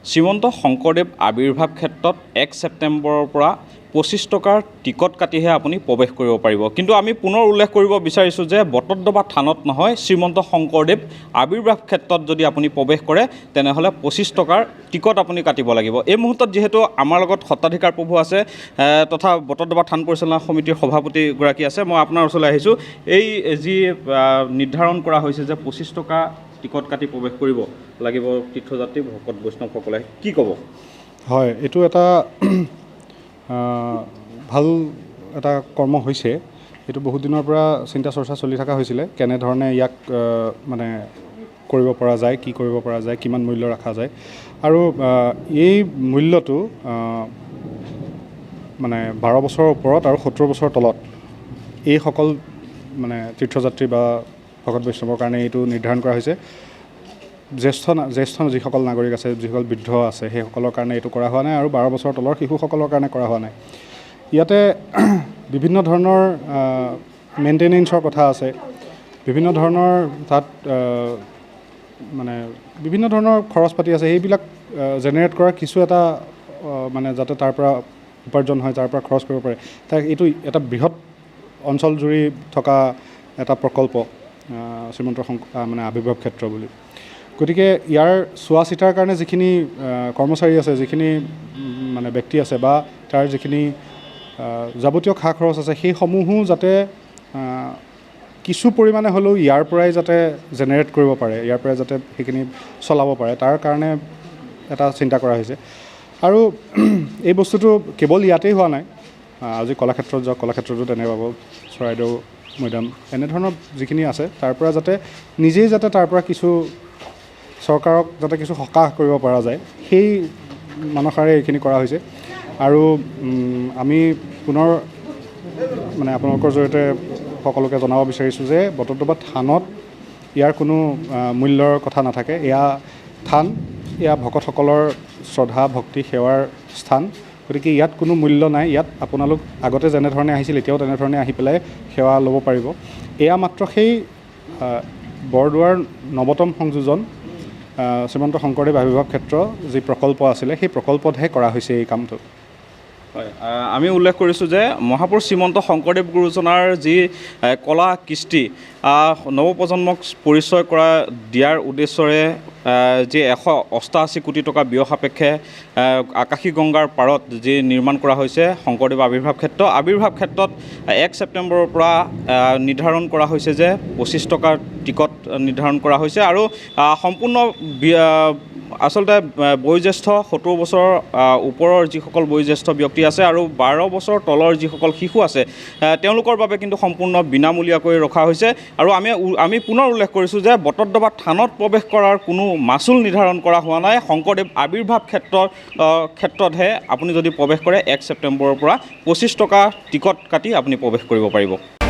শ্ৰীমন্ত শংকৰদেৱ আৱিৰ্ভাৱ ক্ষেত্ৰত 1 ছেপ্টেম্বৰৰ পৰা 25 টকাৰ টিকট কাটিহে আপুনি প্ৰৱেশ কৰিব পাৰিব। কিন্তু আমি পুনৰ উল্লেখ কৰিব বিচাৰিছোঁ যে বটদ্ৰৱা থানত নহয়, শ্ৰীমন্ত শংকৰদেৱ আৱিৰ্ভাৱ ক্ষেত্ৰত যদি আপুনি প্ৰৱেশ কৰে তেনেহ'লে 25 টকাৰ টিকট আপুনি কাটিব লাগিব। এই মুহূৰ্তত যিহেতু আমাৰ লগত সত্ৰাধিকাৰ প্ৰভু আছে তথা বটদ্ৰৱা থান পৰিচালনা সমিতিৰ সভাপতিগৰাকী আছে, মই আপোনাৰ ওচৰলৈ আহিছোঁ। এই যি নিৰ্ধাৰণ কৰা হৈছে যে 25 টকা টিকট কাটি প্ৰৱেশ কৰিব লাগিব তীৰ্থযাত্ৰী ভকত বৈষ্ণৱসকলে, কি ক'ব? হয়, এইটো এটা ভাল এটা কৰ্ম হৈছে। এইটো বহুত দিনৰ পৰা চিন্তা চৰ্চা চলি থকা হৈছিলে, কেনেধৰণে ইয়াক মানে কৰিব পৰা যায়, কি কৰিব পৰা যায়, কিমান মূল্য ৰখা যায়। আৰু এই মূল্যটো মানে 12 বছৰৰ ওপৰত আৰু 70 বছৰৰ তলত এইসকল মানে তীৰ্থযাত্ৰী বা ভকত বৈষ্ণৱৰ কাৰণে এইটো নিৰ্ধাৰণ কৰা হৈছে। জ্যেষ্ঠ যিসকল নাগৰিক আছে, যিসকল বৃদ্ধ আছে, সেইসকলৰ কাৰণে এইটো কৰা হোৱা নাই আৰু 12 বছৰৰ তলৰ শিশুসকলৰ কাৰণে কৰা হোৱা নাই। ইয়াতে বিভিন্ন ধৰণৰ মেইনটেনেন্সৰ কথা আছে, বিভিন্ন ধৰণৰ তাত মানে বিভিন্ন ধৰণৰ খৰচ পাতি আছে। সেইবিলাক জেনেৰেট কৰা কিছু এটা মানে যাতে তাৰ পৰা উপাৰ্জন হয়, তাৰ পৰা খৰচ কৰিব পাৰে, তাক এইটো এটা বৃহৎ অঞ্চল জুৰি থকা এটা প্ৰকল্প শ্ৰীমন্ত মানে আৱিৰ্ভাৱ ক্ষেত্ৰ বুলি। গতিকে ইয়াৰ চোৱা চিতাৰ কাৰণে যিখিনি কৰ্মচাৰী আছে, যিখিনি মানে ব্যক্তি আছে বা তাৰ যিখিনি যাৱতীয় খা খৰচ আছে, সেইসমূহো যাতে কিছু পৰিমাণে হ'লেও ইয়াৰ পৰাই যাতে জেনেৰেট কৰিব পাৰে, ইয়াৰ পৰাই যাতে সেইখিনি চলাব পাৰে, তাৰ কাৰণে এটা চিন্তা কৰা হৈছে। আৰু এই বস্তুটো কেৱল ইয়াতেই হোৱা নাই, আজি কলাক্ষেত্ৰত যাওক, কলাক্ষেত্ৰতো তেনে পাব, চৰাইদেউ মৈদাম এনেধৰণৰ যিখিনি আছে, তাৰ পৰা যাতে নিজেই যাতে তাৰ পৰা কিছু চৰকাৰক যাতে কিছু সকাহ কৰিব পৰা যায়, সেই মানসেৰে এইখিনি কৰা হৈছে। আৰু আমি পুনৰ মানে আপোনালোকৰ জৰিয়তে সকলোকে জনাব বিচাৰিছোঁ যে বটদ্ৰৱা থানত ইয়াৰ কোনো মূল্যৰ কথা নাথাকে। এয়া থান, এয়া ভকতসকলৰ শ্ৰদ্ধা ভক্তি সেৱাৰ স্থান। গতিকে ইয়াত কোনো মূল্য নাই। ইয়াত আপোনালোক আগতে যেনেধৰণে আহিছিল এতিয়াও তেনেধৰণে আহি পেলাই সেৱা ল'ব পাৰিব। এয়া মাত্ৰ সেই বৰদোৱাৰ নৱতম সংযোজন শ্ৰীমন্ত শংকৰদেৱ আৱিৰ্ভাৱ ক্ষেত্ৰ যি প্ৰকল্প আছিলে, সেই প্ৰকল্পতহে কৰা হৈছে এই কামটো। হয়, আমি উল্লেখ কৰিছোঁ যে মহাপুৰুষ শ্ৰীমন্ত শংকৰদেৱ গুৰুজনাৰ যি কলা কৃষ্টি নৱপ্ৰজন্মক পৰিচয় দিয়াৰ উদ্দেশ্যৰে যি 188 কোটি টকা ব্যয় সাপেক্ষে আকাশী গংগাৰ পাৰত যি নিৰ্মাণ কৰা হৈছে শংকৰদেৱ আৱিৰ্ভাৱ ক্ষেত্ৰ, আৱিৰ্ভাৱ ক্ষেত্ৰত 1 ছেপ্টেম্বৰৰ পৰা নিৰ্ধাৰণ কৰা হৈছে যে 25 টকাৰ টিকট নিৰ্ধাৰণ কৰা হৈছে। আৰু সম্পূৰ্ণ আচলতে বয়োজ্যেষ্ঠ 70 বছৰৰ ওপৰৰ যিসকল বয়োজ্যেষ্ঠ ব্যক্তি আছে আৰু 12 বছৰ তলৰ যিসকল শিশু আছে, তেওঁলোকৰ বাবে কিন্তু সম্পূৰ্ণ বিনামূলীয়াকৈ ৰখা হৈছে। আৰু আমি পুনৰ উল্লেখ কৰিছোঁ যে বটদ্ৰৱা থানত প্ৰৱেশ কৰাৰ কোনো মাচুল নিৰ্ধাৰণ কৰা হোৱা নাই। শংকৰদেৱ আৱিৰ্ভাৱ ক্ষেত্ৰতহে আপুনি যদি প্ৰৱেশ কৰে 1 ছেপ্টেম্বৰৰ পৰা 25 টকা টিকট কাটি আপুনি প্ৰৱেশ কৰিব পাৰিব।